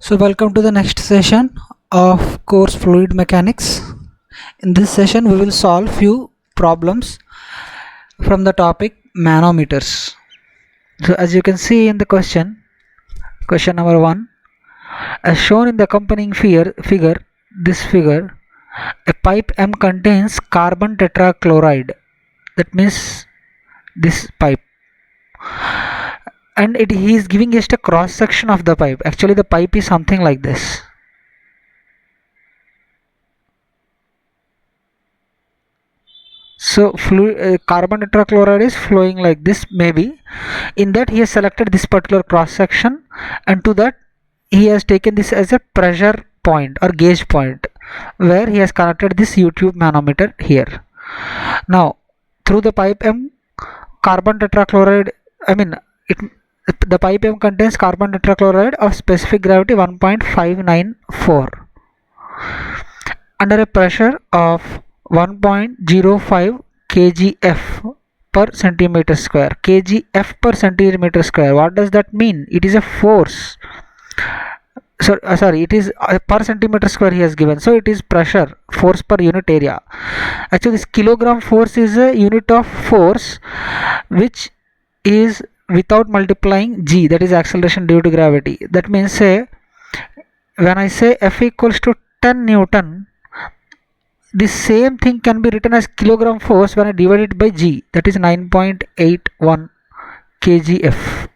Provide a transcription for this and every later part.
So welcome to the next session of course fluid mechanics. In this session we will solve few problems from the topic manometers. So as you can see in the question number 1, as shown in the accompanying figure, a pipe M contains carbon tetrachloride. That means this pipe, and he is giving just a cross section of the pipe. Actually the pipe is something like this. So carbon tetrachloride is flowing like this. Maybe in that he has selected this particular cross section, and to that he has taken this as a pressure point or gauge point, where he has connected this U-tube manometer here. Now through the pipe M, carbon tetrachloride, the pipe M contains carbon tetrachloride of specific gravity 1.594 under a pressure of 1.05 kgf per centimeter square. Kgf per centimeter square, what does that mean? It is a force. Sorry, it is per centimeter square he has given, so it is pressure, force per unit area. Actually this kilogram force is a unit of force which is without multiplying g, that is acceleration due to gravity. That means, say when I say F equals to 10 Newton, this same thing can be written as kilogram force when I divide it by g, that is 9.81 kgf.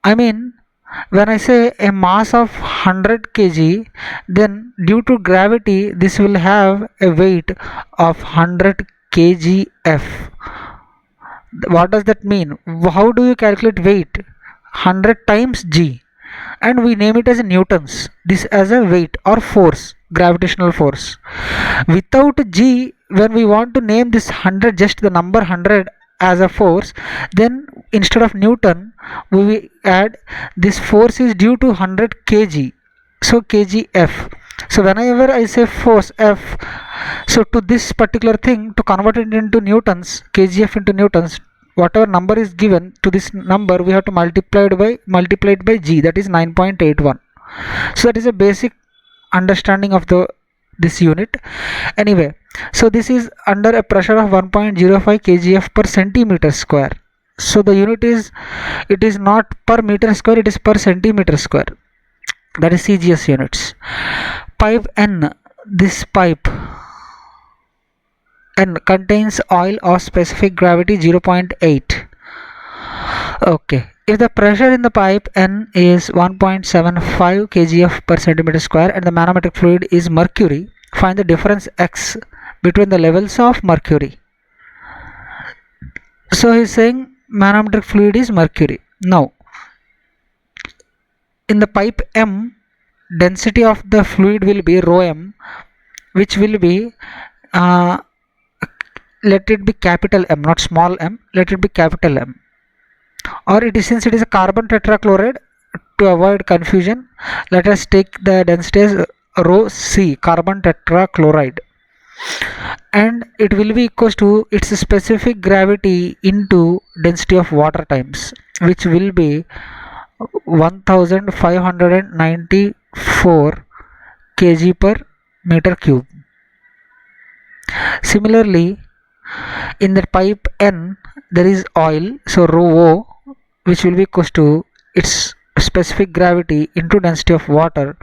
I mean, when I say a mass of 100 kg, then due to gravity this will have a weight of 100 kgf. What does that mean? How do you calculate weight? 100 times g, and we name it as newtons, this as a weight or force, gravitational force. Without g, when we want to name this 100, just the number 100 as a force, then instead of newton we will add this force is due to 100 kg, so kgf. So whenever I say force F, so to this particular thing, to convert it into newtons, kgf into newtons, whatever number is given, to this number we have to multiply it by g, that is 9.81. so that is a basic understanding of this unit. Anyway, so this is under a pressure of 1.05 kgf per centimeter square. So the unit is, it is not per meter square, it is per centimeter square, that is CGS units. Pipe N, this pipe N contains oil of specific gravity 0.8. okay, if the pressure in the pipe N is 1.75 kgf per centimeter square and the manometric fluid is mercury, find the difference X between the levels of mercury. So he is saying manometric fluid is mercury. Now in the pipe M, density of the fluid will be rho m, which will be let it be capital M, not small m, let it be capital M. Or it is, since it is a carbon tetrachloride, to avoid confusion, let us take the density as rho c, carbon tetrachloride, and it will be equals to its specific gravity into density of water times, which will be 1594 kg per meter cube. Similarly, in the pipe N there is oil, so rho O, which will be equals to its specific gravity into density of water,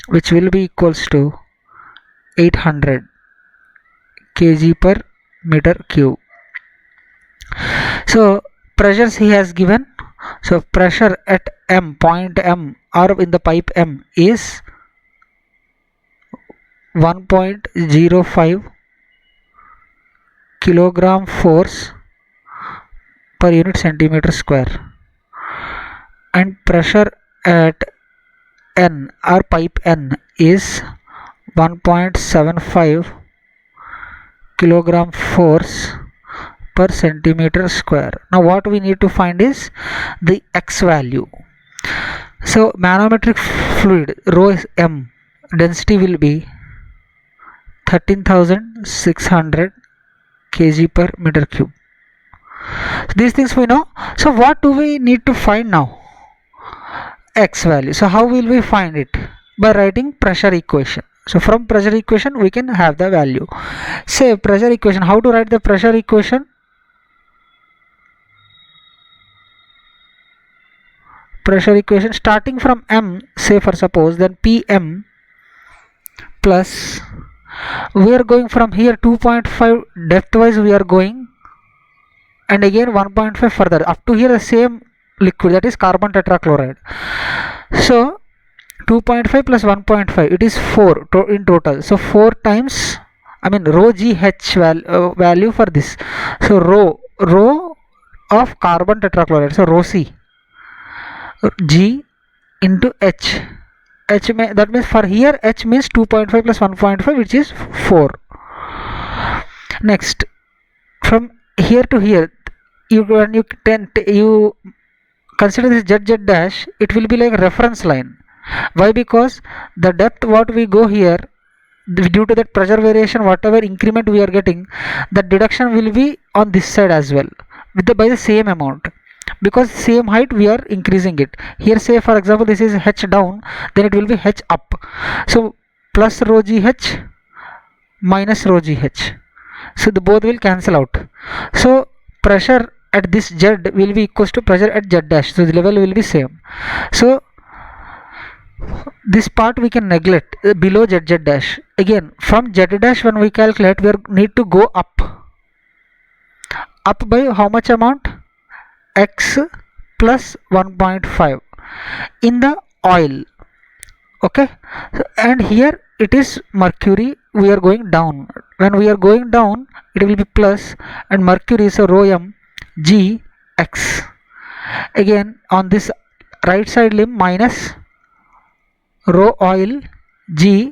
which will be equals to 800 kg per meter cube. So pressures he has given. So pressure at M, point M, or in the pipe M is 1.05 kilogram force per unit centimeter square, and pressure at N or pipe N is 1.75 kilogram force per centimeter square. Now what we need to find is the X value. So manometric fluid rho m, density will be 13,600 kg per meter cube. These things we know. So what do we need to find now? x value. So how will we find it? By writing pressure equation. So from pressure equation we can have the value. Say pressure equation, how to write the pressure equation? Pressure equation starting from m, say for suppose, then pm plus, we are going from here 2.5 depth wise we are going, and again 1.5 further up to here the same liquid, that is carbon tetrachloride. So 2.5 plus 1.5, it is 4 in total. So 4 times, I mean rho gh value for this. So rho of carbon tetrachloride, so rho c g into h. That means for here h means 2.5 plus 1.5, which is 4. Next, from here to here, you consider this z dash, it will be like a reference line. Why? Because the depth what we go here, due to that pressure variation, whatever increment we are getting, the deduction will be on this side as well by the same amount, because same height we are increasing it. Here say for example this is h down, then it will be h up. So plus rho gh minus rho gh, so the both will cancel out. So pressure at this z will be equals to pressure at z dash, so the level will be same. So this part we can neglect, below z dash. Again from z dash when we calculate, we need to go up by how much amount? X plus 1.5 in the oil. Okay, and here it is mercury, we are going down. When we are going down, it will be plus, and mercury is a rho m g x. Again on this right side limb minus rho oil g,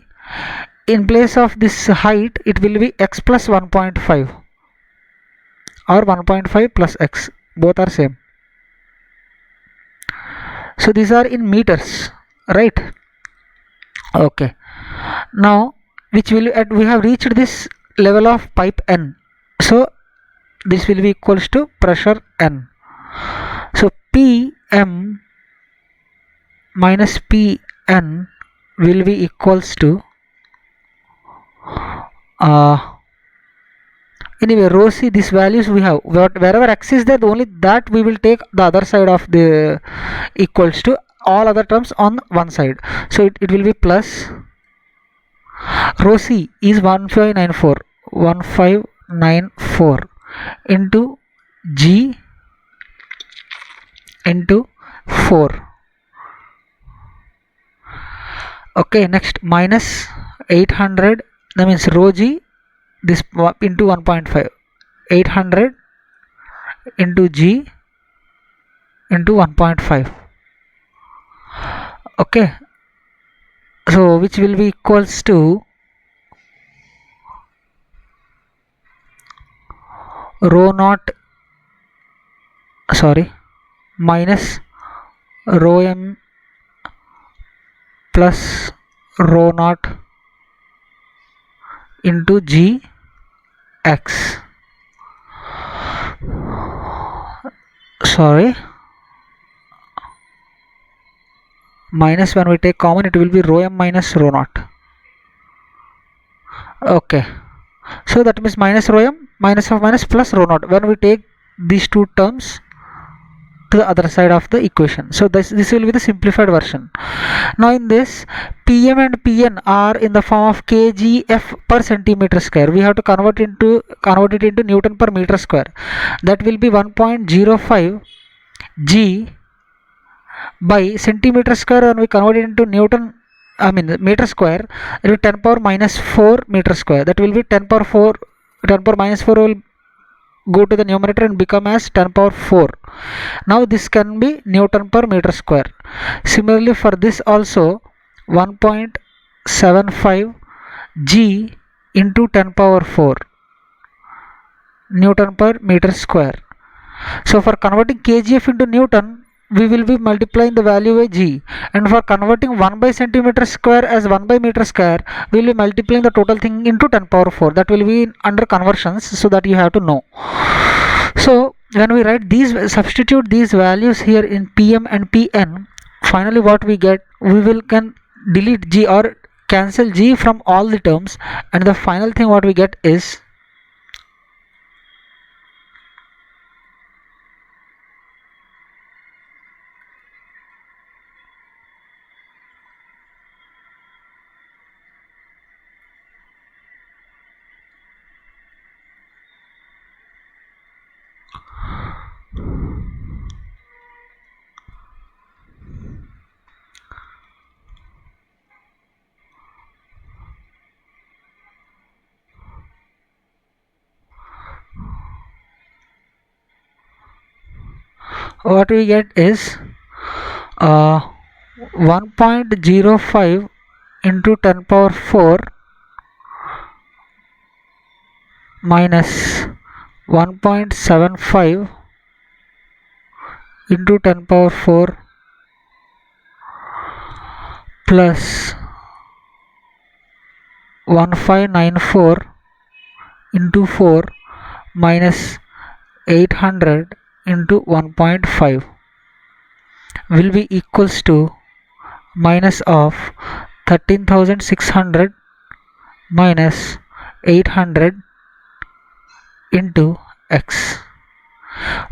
in place of this height it will be x plus 1.5 or 1.5 plus x, both are same. So these are in meters, right? Okay, now which will we have reached this level of pipe n, so this will be equals to pressure n. So pm minus pn will be equals to anyway rho c, these values we have, wherever x is there, only that we will take the other side of the equals to, all other terms on one side. So it will be plus rho c is 1594 into g into 4. Okay, next minus 800, that means rho g this into 1.5, 800 into g into 1.5. okay, so which will be equals to rho naught, sorry, minus rho m plus rho naught into g x. Sorry, minus, when we take common it will be rho m minus rho naught. Okay, so that means minus rho m minus of minus plus rho naught when we take these two terms to the other side of the equation. So this will be the simplified version. Now in this, pm and pn are in the form of kgf per centimeter square. We have to convert it into Newton per meter square. That will be 1.05 g by centimeter square. When we convert it into Newton, I mean meter square, it will be 10 power minus 4 meter square. That will be 10 power minus 4 will go to the numerator and become as 10 power 4. Now this can be Newton per meter square. Similarly for this also, 1.75 g into 10 power 4 Newton per meter square. So for converting kgf into Newton, we will be multiplying the value by g, and for converting 1 by centimeter square as 1 by meter square, we will be multiplying the total thing into 10 power 4. That will be under conversions, so that you have to know. So when we write these, substitute these values here in pm and pn, finally what we get, we will can delete g or cancel g from all the terms, and the final thing what we get is what we get is 1.05 into 10 power 4 minus 1.75 into 10 power 4 plus 1594 into 4 minus 800 into 1.5 will be equals to minus of 13,600 minus 800 into x.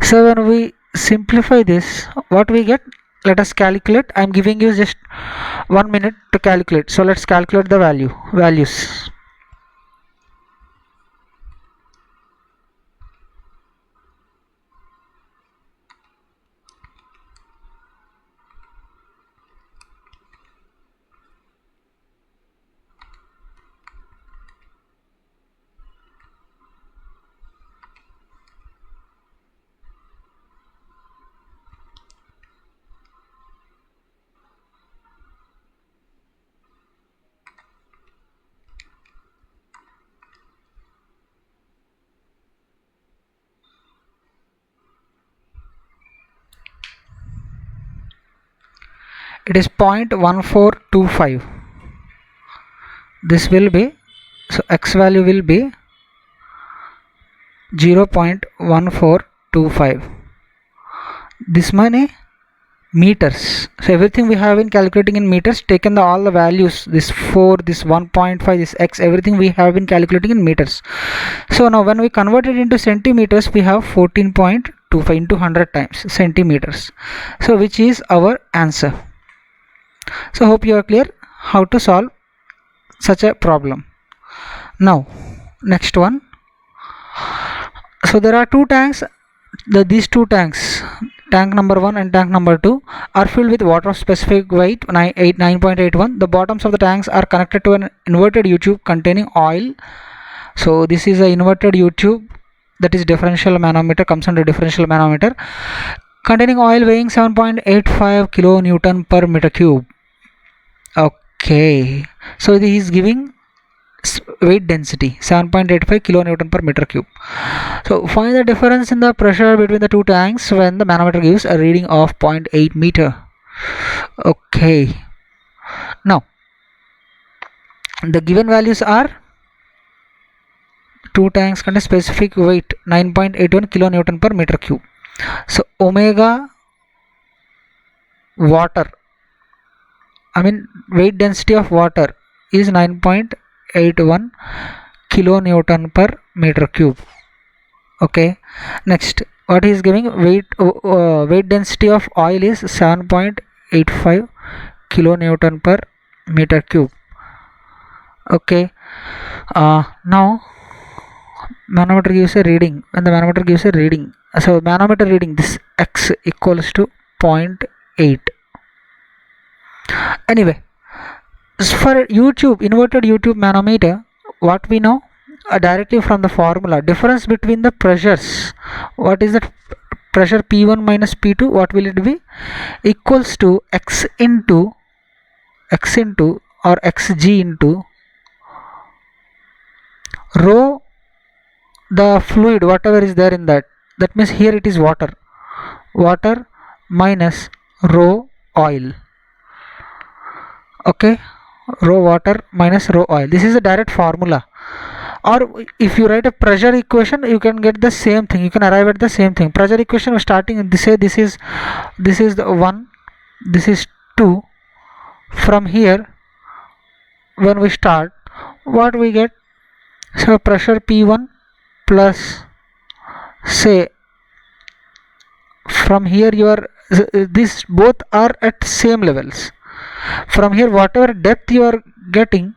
So when we simplify this, what we get, let us calculate. I am giving you just 1 minute to calculate. So let's calculate the values. It is 0.1425. This will be, so x value will be 0.1425. This many meters. So everything we have been calculating in meters, taken all the values, this 4, this 1.5, this x, everything we have been calculating in meters. So now when we convert it into centimeters, we have 14.25 into 100 times centimeters. So which is our answer. So hope you are clear how to solve such a problem. Now next one. So there are two tanks. These two tanks, tank number 1 and tank number 2, are filled with water of specific weight 9.81. The bottoms of the tanks are connected to an inverted U-tube containing oil. So this is a inverted U-tube, that is differential manometer, comes under differential manometer, containing oil weighing 7.85 kilonewton per meter cube. Okay, so this is giving weight density 7.85 kilonewton per meter cube. So find the difference in the pressure between the two tanks when the manometer gives a reading of 0.8 meter. Okay, now the given values are, two tanks contain specific weight 9.81 kilonewton per meter cube. So omega water, weight density of water is 9.81 kilonewton per meter cube. Okay, next what is giving, weight density of oil is 7.85 kilonewton per meter cube. Okay, now manometer gives a reading. When the manometer gives a reading, so manometer reading, this x equals to 0.8. Anyway, for U-tube, inverted U-tube manometer, what we know directly from the formula, difference between the pressures, what is that pressure P1 minus P2, what will it be, equals to x into or xg into rho, the fluid whatever is there in that means here it is water minus rho oil. Okay, rho water minus rho oil. This is a direct formula. Or if you write a pressure equation, you can get the same thing, you can arrive at the same thing. Pressure equation starting, say this is the 1, this is 2. From here, when we start, what we get? So pressure P1 plus, say, from here you are these both are at same levels. From here, whatever depth you are getting,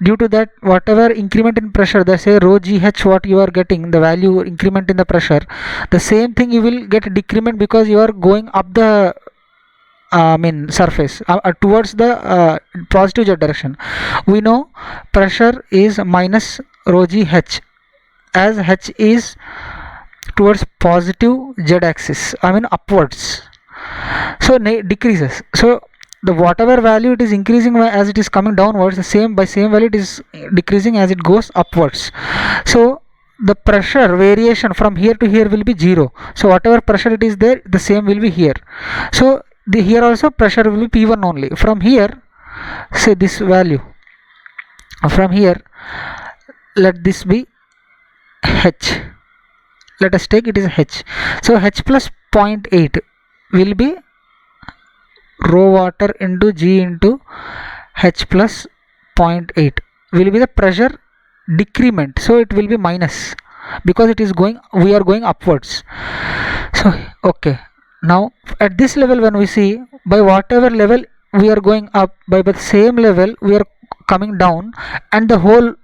due to that whatever increment in pressure, the say rho gh, what you are getting, the value increment in the pressure, the same thing you will get decrement because you are going up the surface towards the positive z direction. We know pressure is minus rho gh, as h is towards positive z axis, upwards, so decreases. So the whatever value it is increasing as it is coming downwards, the same value it is decreasing as it goes upwards. So the pressure variation from here to here will be 0. So whatever pressure it is there, the same will be here. So here also pressure will be P1 only. From here, say this value, from here let this be h, let us take it is h. So h plus 0.8 will be rho water into g into h plus 0.8 will be the pressure decrement. So it will be minus because it is going, we are going upwards. So okay, now at this level, when we see by whatever level we are going up, by the same level we are coming down, and the whole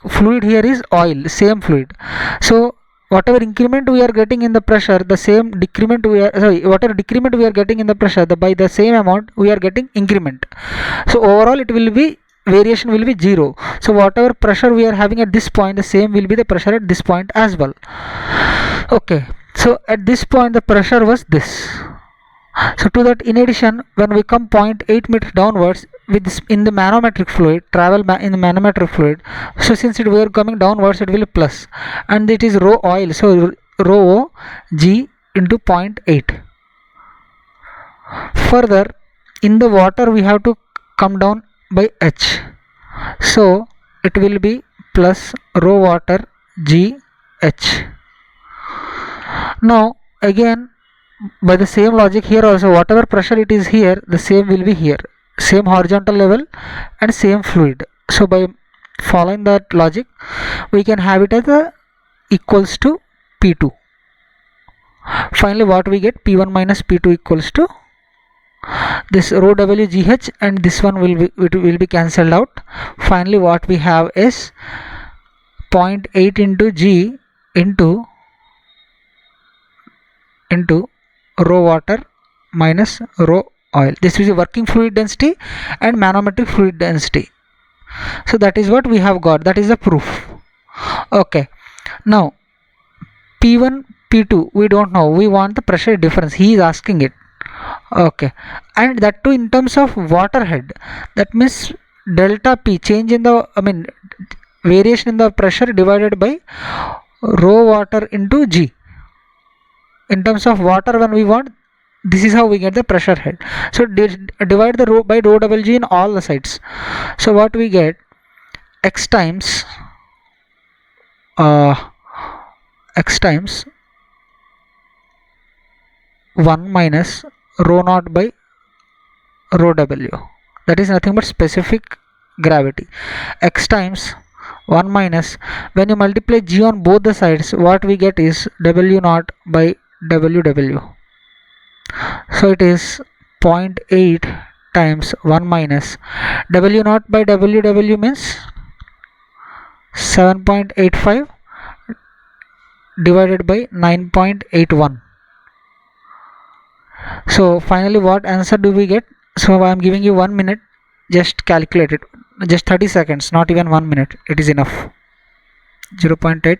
fluid here is oil, same fluid. So whatever increment we are getting in the pressure, the same decrement we are, whatever decrement we are getting in the pressure, by the same amount we are getting increment. So overall it will be, variation will be 0. So whatever pressure we are having at this point, the same will be the pressure at this point as well. Okay, so at this point the pressure was this. So to that, in addition, when we come 0.8 meters downwards with this in the manometric fluid, in the manometric fluid, so since we are coming downwards, it will be plus, and it is rho oil, so rho g into 0.8. Further, in the water we have to come down by h, so it will be plus rho water g h. Now again, by the same logic, here also whatever pressure it is here, the same will be here, same horizontal level and same fluid. So by following that logic, we can have it as a equals to P2. Finally, what we get? P1 minus P2 equals to this rho WGH, and this one will be cancelled out. Finally, what we have is 0.8 into G into rho water minus rho oil. This is the working fluid density and manometric fluid density. So that is what we have got. That is the proof. Okay. Now P1, P2 we don't know. We want the pressure difference. He is asking it. Okay. And that too in terms of water head. That means delta P, change in the variation in the pressure divided by rho water into G. In terms of water, when we want, this is how we get the pressure head. So divide the rho by rho double g in all the sides. So what we get? X times 1 minus rho naught by rho w. That is nothing but specific gravity. X times 1 minus, when you multiply g on both the sides, what we get is w naught by ww. So it is 0.8 times 1 minus w naught by ww means 7.85 divided by 9.81. So finally, what answer do we get? So I am giving you 1 minute, just calculate it, just 30 seconds, not even 1 minute, it is enough. 0.8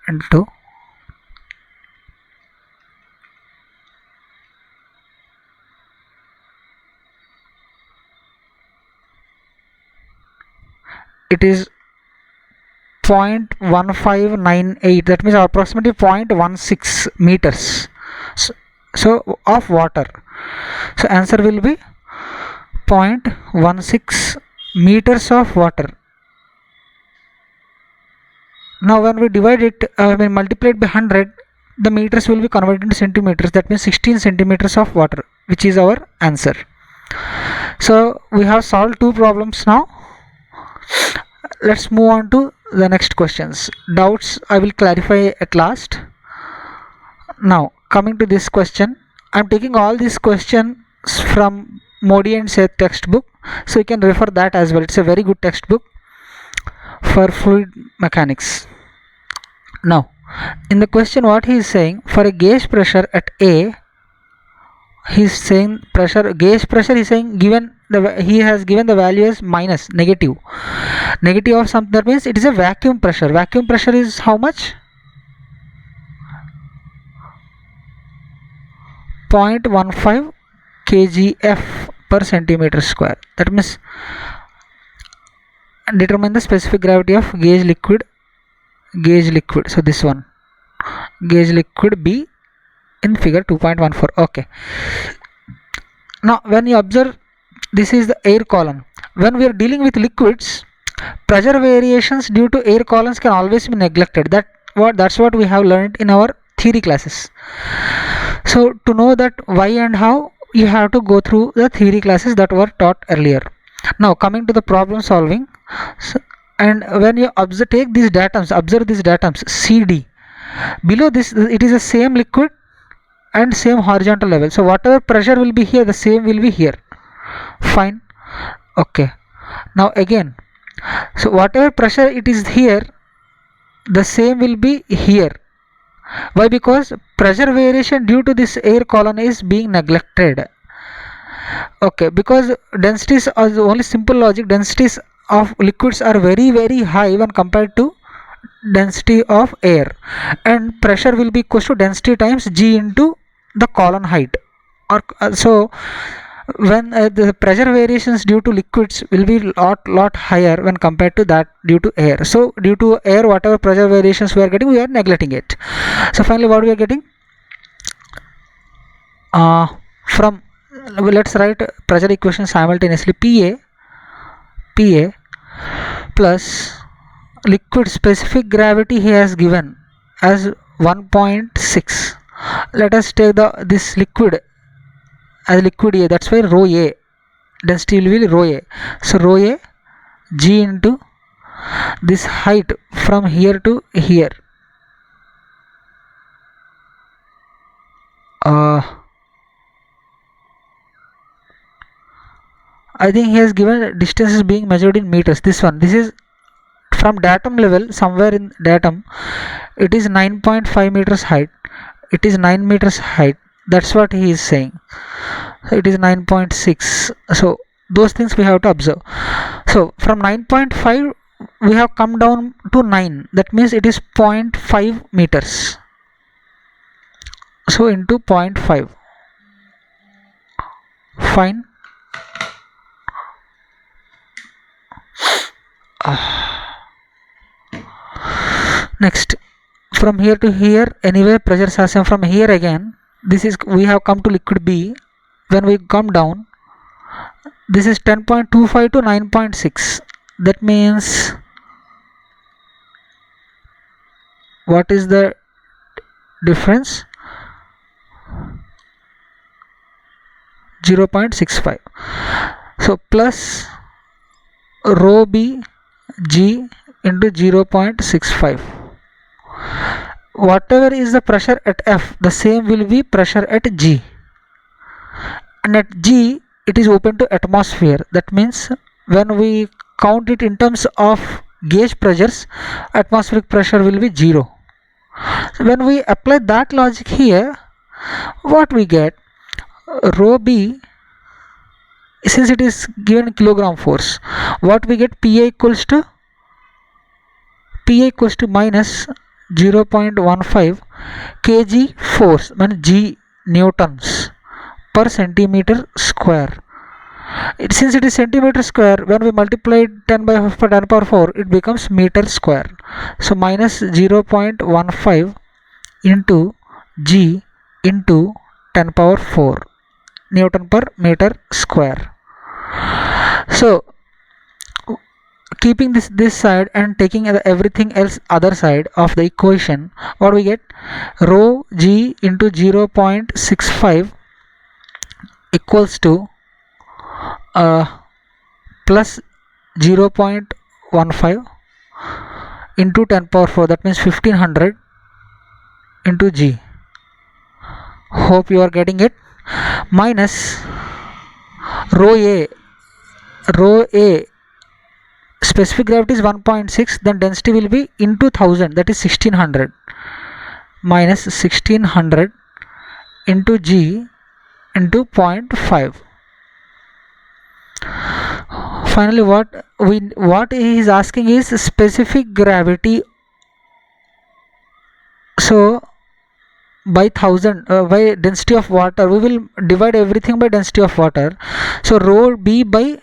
into it is 0.1598, that means approximately 0.16 meters so of water. So answer will be 0.16 meters of water. Now when we divide it, multiply it by 100, the meters will be converted into centimeters. That means 16 centimeters of water. which is our answer. So we have solved two problems now. Let's move on to the next questions. Doubts I will clarify at last. Now coming to this question, I'm taking all these questions from Modi and Seth textbook, so you can refer that as well. It's a very good textbook for fluid mechanics. Now in the question, what he is saying, for a gauge pressure at A, he's saying gauge pressure, he's saying he has given the value as negative of something. That means it is a vacuum pressure. Vacuum pressure is how much? 0.15 kgf per centimeter square. That means determine the specific gravity of gauge liquid. So this one, gauge liquid B in figure 2.14. okay. Now when you observe, this is the air column. When we are dealing with liquids, pressure variations due to air columns can always be neglected. That's what we have learned in our theory classes. So to know that why and how, you have to go through the theory classes that were taught earlier. Now coming to the problem solving, and when you observe these datums CD, below this it is the same liquid and same horizontal level, so whatever pressure will be here, the same will be here. Fine. Okay. Now again, so whatever pressure it is here, the same will be here. Why? Because pressure variation due to this air column is being neglected. Okay, because densities are only simple logic. Densities of liquids are very high when compared to density of air, and pressure will be equal to density times G into the column height. Or so when the pressure variations due to liquids will be lot higher when compared to that due to air. So due to air, whatever pressure variations we are getting, we are neglecting it. So finally what we are getting, from let's write pressure equation simultaneously. Pa plus liquid specific gravity he has given as 1.6. let us take this liquid as liquid A, that's why rho A, density will be rho A. So rho A G into this height from here to here, I think he has given distances being measured in meters. This is from datum level, somewhere in datum it is 9.5 meters height, it is 9 meters height. That's what he is saying. So it is 9.6. so those things we have to observe. So from 9.5 we have come down to 9, that means it is 0.5 meters. So into 0.5. Fine. Next, from here to here, anyway pressures are same. From here again, this is, we have come to liquid B. When we come down, this is 10.25 to 9.6. that means what is the difference? 0.65. so plus rho B G into 0.65. whatever is the pressure at F, the same will be pressure at G, and at G it is open to atmosphere. That means when we count it in terms of gauge pressures, atmospheric pressure will be 0. So when we apply that logic here, what we get, rho B, since it is given kilogram force, what we get, PA equals to minus 0.15 kg force, means G newtons per centimeter square. Since it is centimeter square, when we multiply 10 by 10 power 4, it becomes meter square. So minus 0.15 into G into 10 power 4 Newton per meter square. So keeping this side and taking everything else other side of the equation, what we get, rho G into 0.65 equals to plus 0.15 into 10 power 4, that means 1500 into G. Hope you are getting it. Minus rho A specific gravity is 1.6, then density will be into 1000, that is 1600, minus 1600 into G into 0.5. Finally, what he is asking is specific gravity. So by 1000 by density of water, we will divide everything by density of water. So rho B by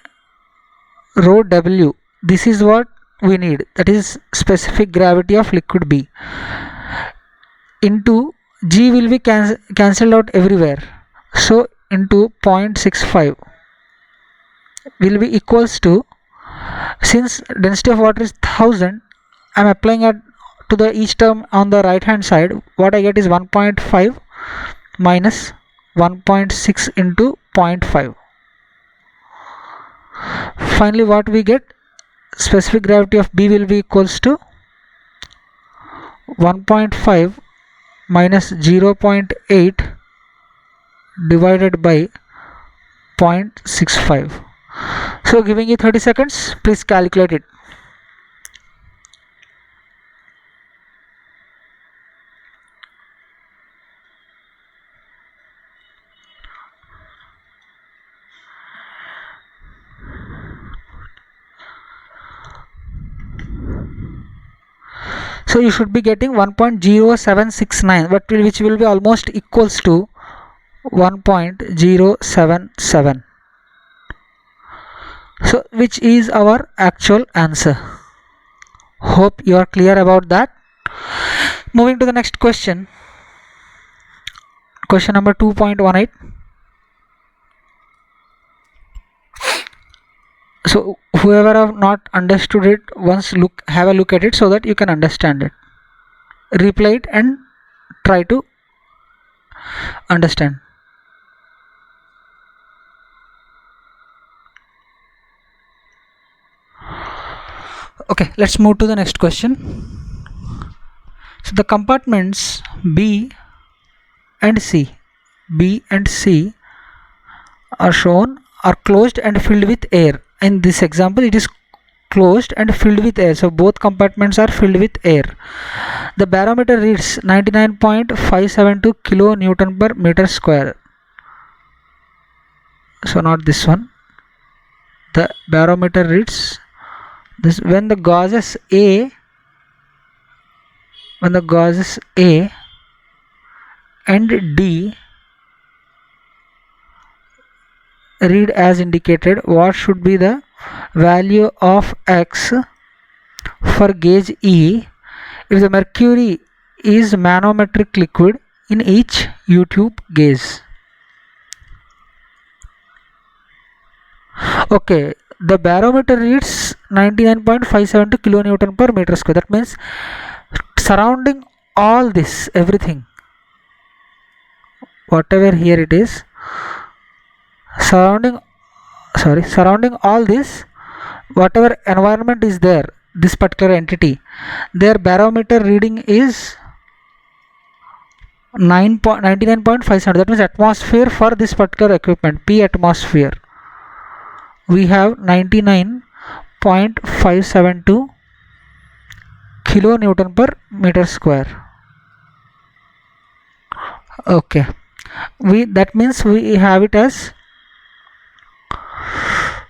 rho W, this is what we need, that is specific gravity of liquid B, into G will be cancelled out everywhere, so into 0.65 will be equals to, since density of water is 1000, I am applying it to the each term on the right hand side. What I get is 1.5 minus 1.6 into 0.5. Finally, what we get, specific gravity of B will be equals to 1.5 minus 0.8 divided by 0.65. So giving you 30 seconds, please calculate it. So you should be getting 1.0769, but which will be almost equals to 1.077. So which is our actual answer. Hope you are clear about that. Moving to the next question. Question number 2.18. So whoever have not understood it, once have a look at it so that you can understand it. Replay it and try to understand. Okay, let's move to the next question. So the compartments B and C are closed and filled with air. In this example, it is closed and filled with air, so both compartments are filled with air. The barometer reads 99.572 kilonewton per meter square. So not this one. The barometer reads this when the gases A and D read as indicated, what should be the value of X for gauge E if the mercury is manometric liquid in each U-tube gauge? Okay, the barometer reads 99.572 kilonewton per meter square. That means surrounding all this, everything, whatever here it is, surrounding all this, whatever environment is there, this particular entity, their barometer reading is 99.57. that means atmosphere for this particular equipment, P atmosphere, we have 99.572 kilonewton per meter square. Okay, that means we have it as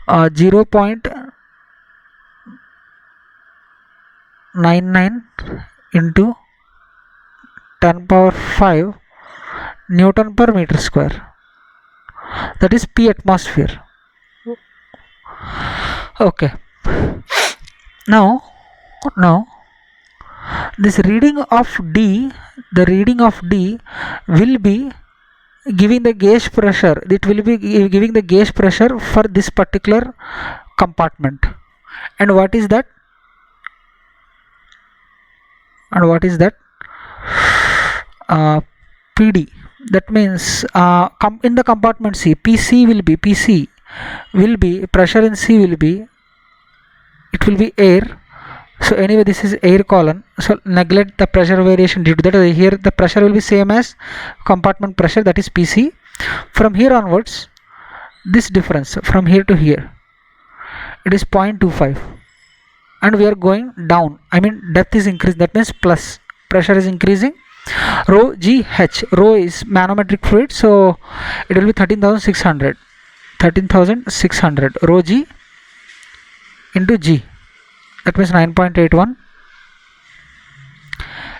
0.99 into 10 power 5 Newton per meter square, that is P atmosphere. Okay, now this reading of D, will be giving the gauge pressure. It will be giving the gauge pressure for this particular compartment. And what is that? PD. That means in the compartment C, PC will be pressure in C will be, it will be air. So anyway, this is air column, so neglect the pressure variation due to that. Here the pressure will be same as compartment pressure, that is PC. From here onwards, this difference from here to here, it is 0.25, and we are going down, I mean depth is increasing, that means plus, pressure is increasing. Rho GH, rho is manometric fluid, so it will be 13,600 rho G into G, that means 9.81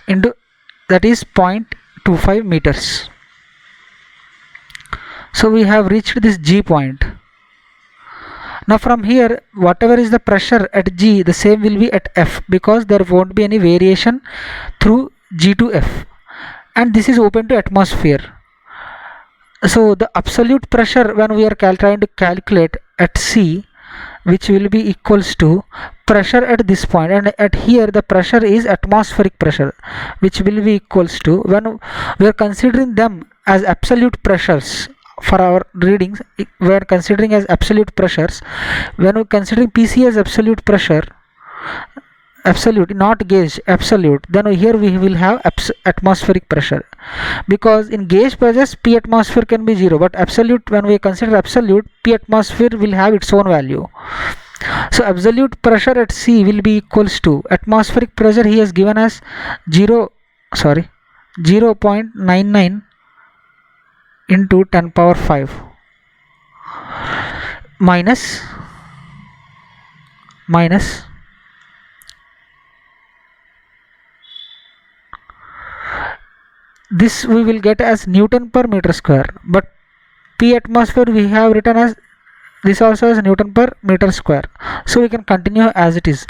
into, that is 0.25 meters. So we have reached this G point. Now from here, whatever is the pressure at G, the same will be at F, because there won't be any variation through G to F, and this is open to atmosphere. So the absolute pressure when we are trying to calculate at C, which will be equals to pressure at this point, and at here the pressure is atmospheric pressure, which will be equals to, when we are considering them as absolute pressures for our readings, we are considering as absolute pressures. When we are considering PC as absolute pressure, absolute, not gauge, absolute, then here we will have atmospheric pressure, because in gauge pressures P atmosphere can be 0, but absolute, when we consider absolute, P atmosphere will have its own value. So absolute pressure at C will be equals to atmospheric pressure he has given as 0.99 into 10 power 5 minus this we will get as Newton per meter square, but P atmosphere we have written as this also as Newton per meter square, so we can continue as it is.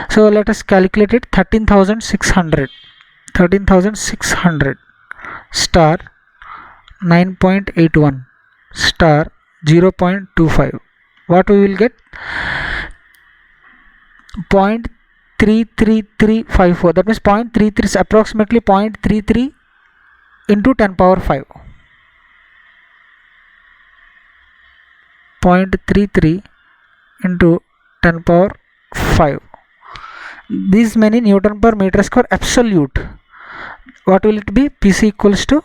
So let us calculate it. 13,600 star 9.81 star 0.25, what we will get? 0.33354, that means 0.33 is approximately 0.33 into 10 power 5, 0.33 into 10 power 5, these many Newton per meter square absolute. What will it be? PC equals to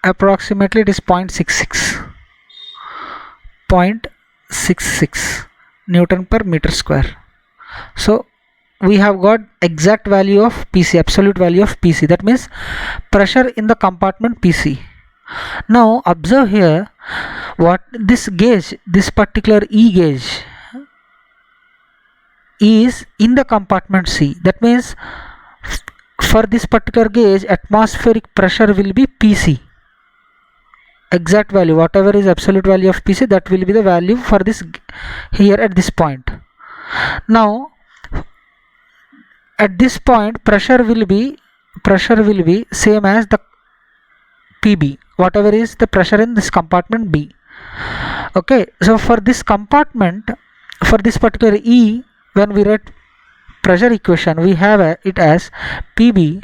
approximately, it is 0.66 Newton per meter square. So we have got exact value of PC, absolute value of PC, that means pressure in the compartment PC. Now observe here, what this gauge, this particular E gauge is in the compartment C, that means for this particular gauge atmospheric pressure will be PC, exact value, whatever is absolute value of PC, that will be the value for this here at this point. Now at this point pressure will be same as the PB, whatever is the pressure in this compartment B. Okay, so for this compartment, for this particular E, when we write pressure equation, we have it as PB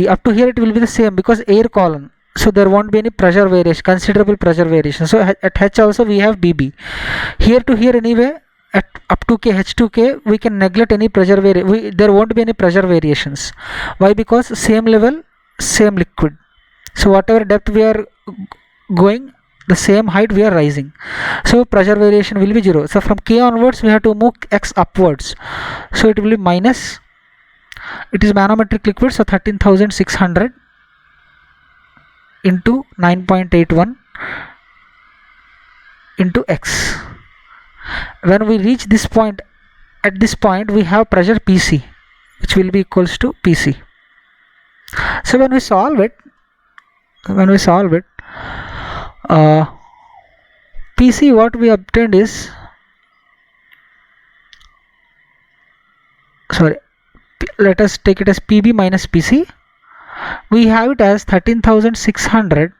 up to here, it will be the same because air column, so there won't be any pressure variation, considerable pressure variation. So at H also we have BB. Here to here anyway, at up to K, H to K, we can neglect any pressure there won't be any pressure variations. Why? Because same level, same liquid. So whatever depth we are going, the same height we are rising, so pressure variation will be 0. So from K onwards we have to move X upwards, so it will be minus, it is manometric liquid, so 13,600 into 9.81 into X. When we reach this point, at this point we have pressure PC, which will be equals to PC. So when we solve it, PC, what we obtained is, let us take it as PB minus PC. We have it as 13,600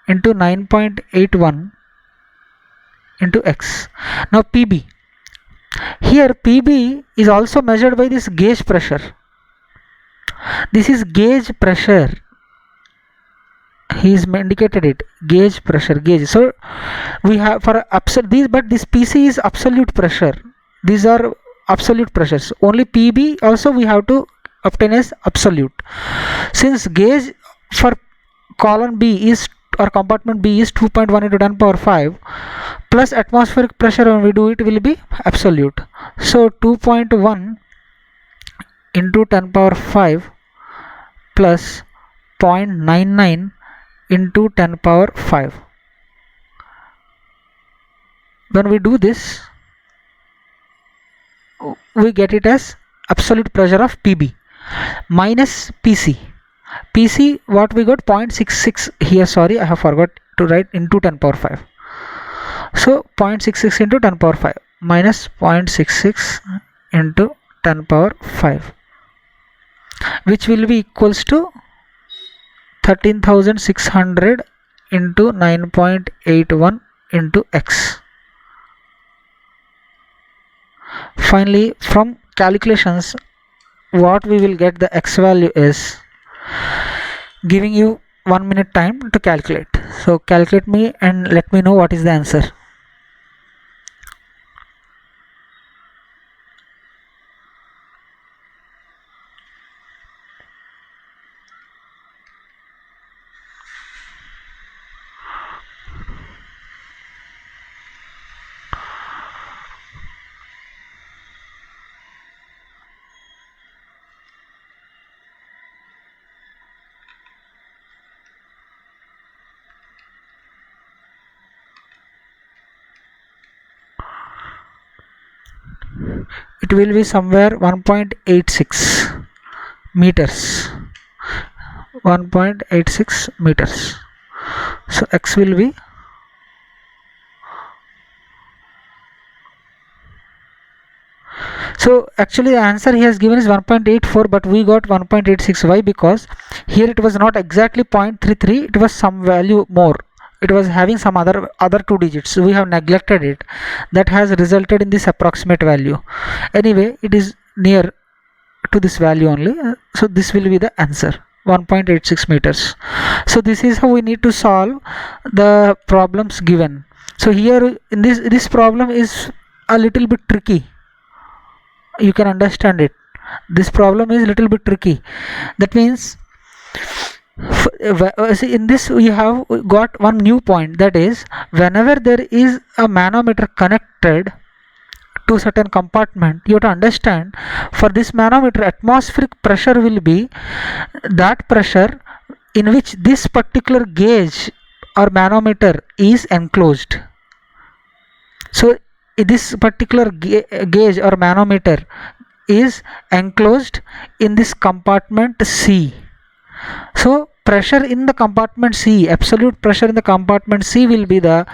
into 9.81 into X. Now PB Here PB is also measured by this gauge pressure. This is gauge pressure. He is indicated it, gauge pressure, gauge. So we have for these, but this PC is absolute pressure. These are absolute pressures. Only PB also we have to obtain as absolute. Since gauge for column B is, or compartment B is 2.1 into 10 power 5 plus atmospheric pressure, when we do it will be absolute. So 2.1 into 10 power 5 plus 0.99 into 10 power 5. When we do this, we get it as absolute pressure of PB minus PC. PC what we got, 0.66 here, sorry I have forgot to write, into 10 power 5. So 0.66 into 10 power 5 minus 0.66 into 10 power 5, which will be equals to 13,600 into 9.81 into x. Finally, from calculations, what we will get the x value is, giving you 1 minute time to calculate. So calculate me and let me know what is the answer. It will be somewhere 1.86 meters. 1.86 meters. So x will be So actually the answer he has given is 1.84, but we got 1.86. Why? Because here it was not exactly 0.33, it was some value more. It was having some other two digits. So we have neglected it. That has resulted in this approximate value. Anyway, it is near to this value only. So this will be the answer, 1.86 meters. So this is how we need to solve the problems given. So here in this problem is a little bit tricky. You can understand it. This problem is a little bit tricky. That means see, in this we have got one new point, that is, whenever there is a manometer connected to certain compartment, you have to understand, for this manometer atmospheric pressure will be that pressure in which this particular gauge or manometer is enclosed. So this particular gauge or manometer is enclosed in this compartment C. So pressure in the compartment C, absolute pressure in the compartment C will be the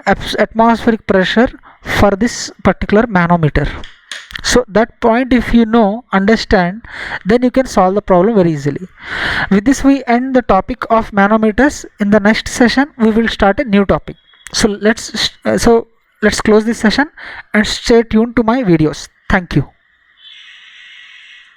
atmospheric pressure for this particular manometer. So that point if you understand, then you can solve the problem very easily. With this we end the topic of manometers. In the next session we will start a new topic. So let's close this session and stay tuned to my videos. Thank you.